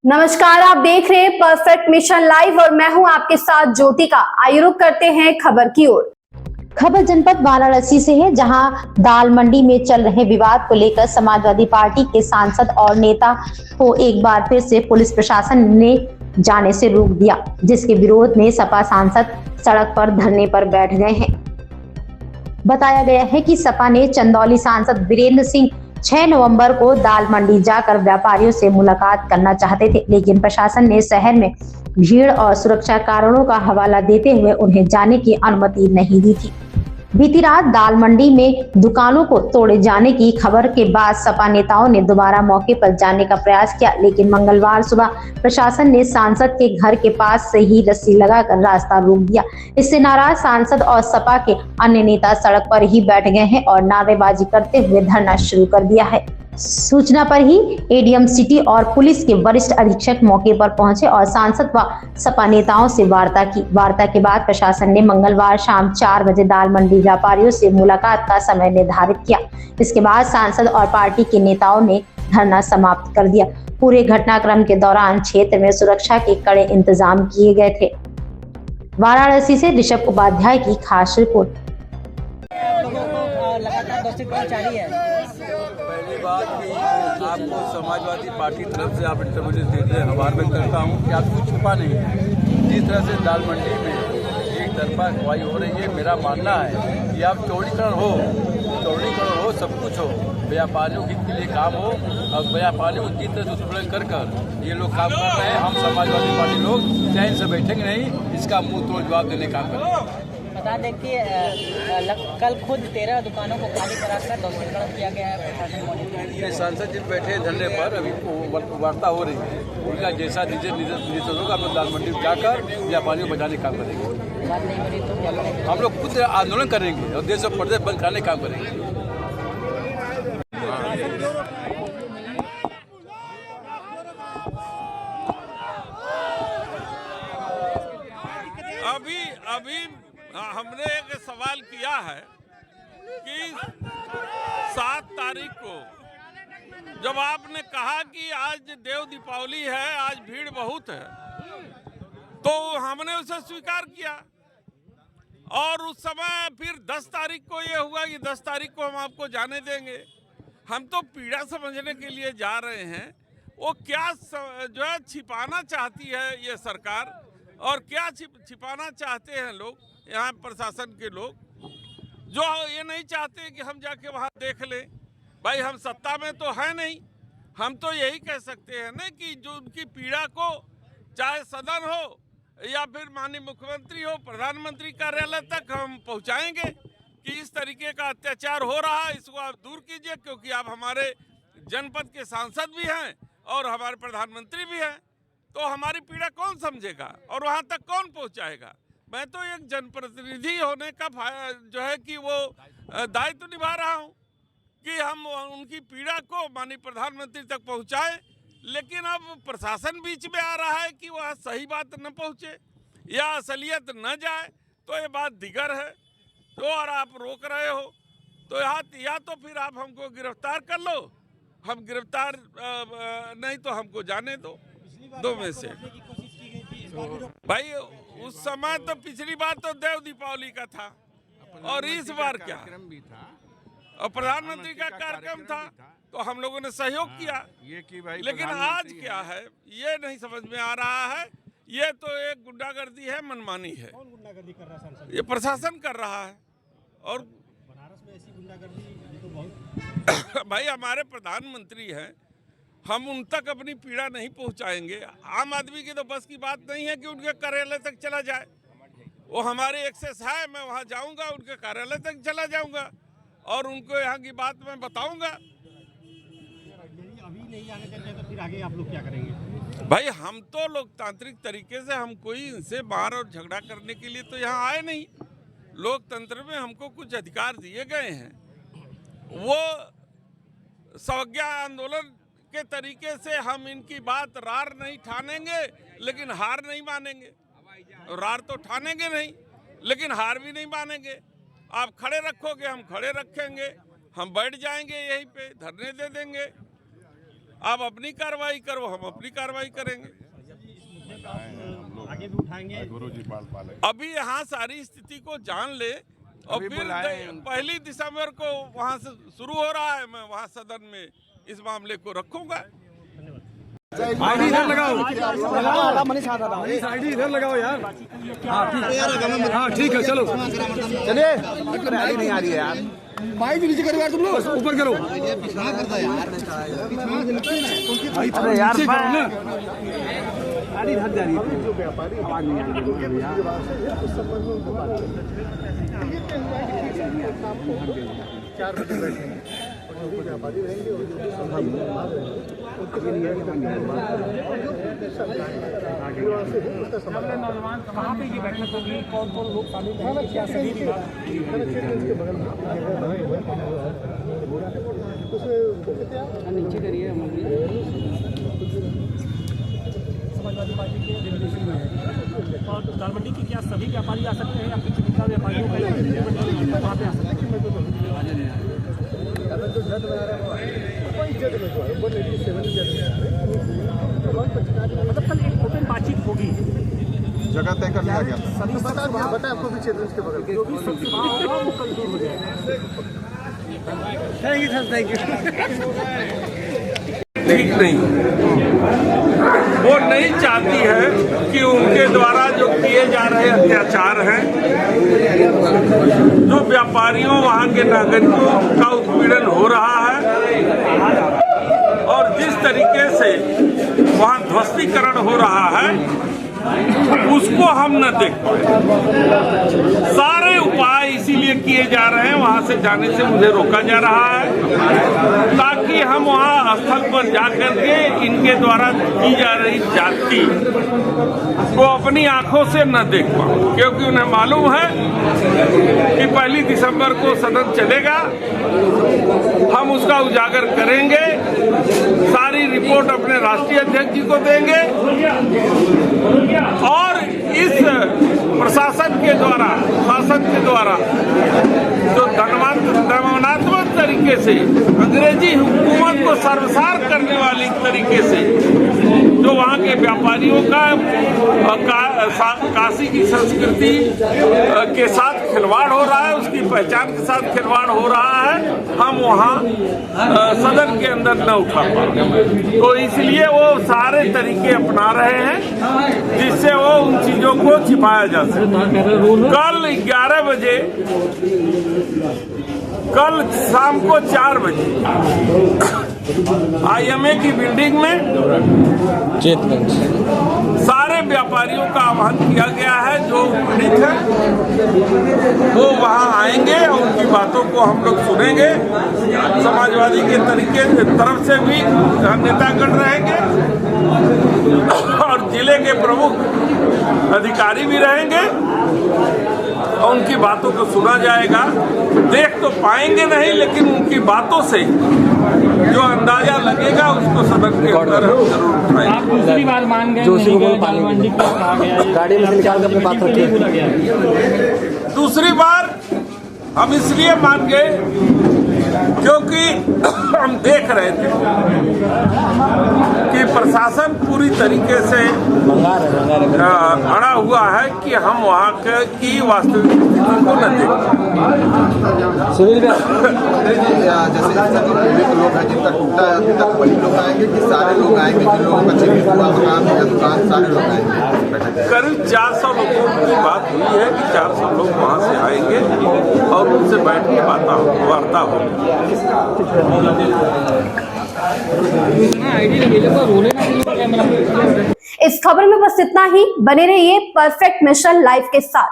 नमस्कार, आप देख रहे हैं परफेक्ट मिशन लाइव और मैं हूं आपके साथ ज्योतिका। आइए रुक करते हैं खबर की ओर। खबर जनपद वाराणसी से है, जहां दाल मंडी में चल रहे विवाद को लेकर समाजवादी पार्टी के सांसद और नेता को एक बार फिर से पुलिस प्रशासन ने जाने से रोक दिया, जिसके विरोध में सपा सांसद सड़क पर धरने पर बैठ गए हैं। बताया गया है कि सपा ने चंदौली सांसद वीरेंद्र सिंह 6 नवंबर को दाल मंडी जाकर व्यापारियों से मुलाकात करना चाहते थे, लेकिन प्रशासन ने शहर में भीड़ और सुरक्षा कारणों का हवाला देते हुए उन्हें जाने की अनुमति नहीं दी थी। बीती रात दाल मंडी में दुकानों को तोड़े जाने की खबर के बाद सपा नेताओं ने दोबारा मौके पर जाने का प्रयास किया, लेकिन मंगलवार सुबह प्रशासन ने सांसद के घर के पास से ही रस्सी लगाकर रास्ता रोक दिया। इससे नाराज सांसद और सपा के अन्य नेता सड़क पर ही बैठ गए हैं और नारेबाजी करते हुए धरना शुरू कर दिया है। सूचना पर ही एडीएम सिटी और पुलिस के वरिष्ठ अधीक्षक मौके पर पहुंचे और सांसद व सपा नेताओं से वार्ता की। वार्ता के बाद प्रशासन ने मंगलवार शाम 4 बजे दाल मंडी व्यापारियों से मुलाकात का समय निर्धारित किया। इसके बाद सांसद और पार्टी के नेताओं ने धरना समाप्त कर दिया। पूरे घटनाक्रम के दौरान क्षेत्र में सुरक्षा के कड़े इंतजाम किए गए थे। वाराणसी से ऋषभ उपाध्याय की खास रिपोर्ट। पहली बात कि आपको समाजवादी पार्टी तरफ से आप इंटरव्यू देते हैं, आभार व्यक्त करता हूँ कि आपको छुपा नहीं है। जिस तरह से दाल मंडी में एक तरफा अगुवाई हो रही है, मेरा मानना है कि आप चौड़ीकरण हो, सब कुछ हो, व्यापारियों के लिए काम हो और व्यापारियों को जिस तरह से उत्पीड़न कर ये लोग काम कर रहे हैं। हम समाजवादी पार्टी लोग चैन से बैठेंगे नहीं, इसका मुंह तोड़ जवाब देने का काम करेंगे। बता दें कि कल खुद 13 दुकानों को खाली कराकर ध्वस्तीकरण किया गया है। प्रशासन मौजूद सांसद जी बैठे धरने पर, अभी वार्ता हो रही है, उनका जैसा निर्देश होगा हम लोग दाल मंडी जाकर व्यापारियों को बचाने का काम करेंगे। बात नहीं बनी तो हम लोग खुद आंदोलन करेंगे और देश और प्रदेश बंद कराने का काम करेंगे। अभी हमने एक सवाल किया है कि 7 तारीख को जब आपने कहा कि आज देव दीपावली है, आज भीड़ बहुत है, तो हमने उसे स्वीकार किया और उस समय फिर 10 तारीख को ये हुआ कि 10 तारीख को हम आपको जाने देंगे। हम तो पीड़ा समझने के लिए जा रहे हैं, वो क्या जो है छिपाना चाहती है ये सरकार और क्या छिपाना चाहते हैं लोग, यहाँ प्रशासन के लोग जो ये नहीं चाहते कि हम जाके वहाँ देख लें। भाई हम सत्ता में तो है नहीं, हम तो यही कह सकते हैं ना कि जो उनकी पीड़ा को चाहे सदन हो या फिर माननीय मुख्यमंत्री हो, प्रधानमंत्री कार्यालय तक हम पहुँचाएंगे कि इस तरीके का अत्याचार हो रहा है, इसको आप दूर कीजिए, क्योंकि आप हमारे जनपद के सांसद भी हैं और हमारे प्रधानमंत्री भी हैं। तो हमारी पीड़ा कौन समझेगा और वहाँ तक कौन पहुँचाएगा। मैं तो एक जनप्रतिनिधि होने का जो है कि वो दायित्व निभा रहा हूँ कि हम उनकी पीड़ा को माननीय प्रधानमंत्री तक पहुँचाएं, लेकिन अब प्रशासन बीच में आ रहा है कि वह सही बात न पहुँचे या असलियत न जाए, तो ये बात दिगर है। तो और आप रोक रहे हो तो या तो फिर आप हमको गिरफ्तार कर लो, हम गिरफ्तार नहीं तो हमको जाने दो, दो में से। भाई उस समय तो पिछली बार तो देव दीपावली का था और इस बार क्या और प्रधानमंत्री का कार्यक्रम था, तो हम लोगों ने सहयोग किया। लेकिन आज क्या है ये नहीं समझ में आ रहा है। ये तो एक गुंडागर्दी है, मनमानी है। कौन गुंडागर्दी कर रहा है सांसद? ये प्रशासन कर रहा है। और बनारस में ऐसी गुंडागर्दी तो बहुत भाई हमारे प्रधानमंत्री हैं, हम उन तक अपनी पीड़ा नहीं पहुंचाएंगे। आम आदमी की तो बस की बात नहीं है कि उनके कार्यालय तक चला जाए। वो हमारे एक्सेस है, मैं वहां जाऊंगा, उनके कार्यालय तक चला जाऊंगा और उनको यहाँ की बात मैं बताऊंगा। यदि अभी नहीं आने देते तो फिर आगे आप लोग क्या करेंगे? भाई हम तो लोकतांत्रिक तरीके से हम कोई इनसे मार और झगड़ा करने के लिए तो यहाँ आए नहीं। लोकतंत्र में हमको कुछ अधिकार दिए गए हैं, वो सवज्ञा आंदोलन के तरीके से हम इनकी बात रार नहीं ठानेंगे, लेकिन हार नहीं मानेंगे। रार तो ठानेंगे नहीं, लेकिन हार भी नहीं मानेंगे। आप खड़े रखोगे, हम खड़े रखेंगे, हम बैठ जाएंगे यहीं पे, धरने दे देंगे। आप अपनी कार्रवाई करो, हम अपनी कार्रवाई करेंगे। आगे भी उठाएंगे। अभी यहाँ सारी स्थिति को जान ले और फिर 1 दिसंबर को वहाँ से शुरू हो रहा है, मैं वहाँ सदन में इस मामले को रखूंगा। आईडी इधर लगाओ, मनीष आईडी इधर लगाओ यार। हाँ ठीक है, चलो चलिए। आईडी नहीं आ रही है यार, माइक नीचे करो यार, तुम लोग ऊपर करो। अरे यार नीचे करो ना, आईडी इधर जा रही है, आवाज नहीं आ कहाँ पे ये बैठक होगी, कौन कौन लोग शामिल हैं, क्या सही नीचे करिए। समाजवादी पार्टी के डेलीगेशन में है और दालमंडी की क्या सभी व्यापारी आ सकते हैं या कुछ जिनका व्यापारियों का वहाँ पे आ सकते हैं? मतलब कल एक ओपन बातचीत होगी, जगह तय कर लिया गया। बताया आपको भी क्षेत्र के बगल जो भी सब सुधार होगा वो कल दूर हो जाएगा। Thank you sir, thank you. ठीक नहीं, वो नहीं चाहती है कि उनके द्वारा जो किए जा रहे अत्याचार हैं, जो व्यापारियों वहाँ के नागरिकों का उत्पीड़न हो रहा है और जिस तरीके से वहाँ ध्वस्तीकरण हो रहा है, उसको हम न देख पाए। सारे उपाय इसीलिए किए जा रहे हैं, वहां से जाने से मुझे रोका जा रहा है ताकि हम वहां स्थल पर जाकर के इनके द्वारा की जा रही जाति को अपनी आंखों से न देख पाऊं, क्योंकि उन्हें मालूम है कि 1 दिसंबर को सदन चलेगा, हम उसका उजागर करेंगे, सारी रिपोर्ट अपने राष्ट्रीय अध्यक्ष जी को देंगे और इस प्रशासन के द्वारा, शासन के द्वारा जो दमनात्मक तरीके से अंग्रेजी हुकूमत को सर्वसार करने वाली तरीके से जो वहाँ के व्यापारियों का काशी की संस्कृति के साथ खिलवाड़ हो रहा है, उसकी पहचान के साथ खिलवाड़ हो रहा है, हम वहाँ सदन के अंदर न उठा पाएंगे। तो इसलिए वो सारे तरीके अपना रहे हैं जिससे वो उन चीजों को छिपाया जा सके। कल 11 बजे, कल शाम को 4 बजे IMA की बिल्डिंग में सारे व्यापारियों का आह्वान किया गया है, जो पीड़ित है वो वहां आएंगे और उनकी बातों को हम लोग सुनेंगे। समाजवादी के तरफ से भी नेतागण रहेंगे और जिले के प्रमुख अधिकारी भी रहेंगे और उनकी बातों को सुना जाएगा। देख तो पाएंगे नहीं, लेकिन उनकी बातों से जो अंदाजा लगेगा उसको सदन के अंदर हम जरूर उठाएंगे। आप दूसरी बार मान गए, दालमंडी को कहा गया है, गाड़ी में निकाल कर अपनी बात रखिए। दूसरी बार हम इसलिए मान गए क्योंकि हम देख रहे थे कि प्रशासन पूरी तरीके से अड़ा हुआ है कि हम वहाँ की वास्तविक स्थिति को न देखें। जैसे लोग हैं जिनका टूटा है अभी तक, वही लोग आएंगे कि सारे लोग आएंगे? जिन लोगों का चिन्हित हुआ दुकान सारे लोग आएंगे? करीब 400 लोगों की बात हुई है कि 400 लोग वहाँ से आएंगे और उनसे बैठ के वार्ता होगी। इस खबर में बस इतना ही। बने रहिए परफेक्ट मिशन लाइव के साथ।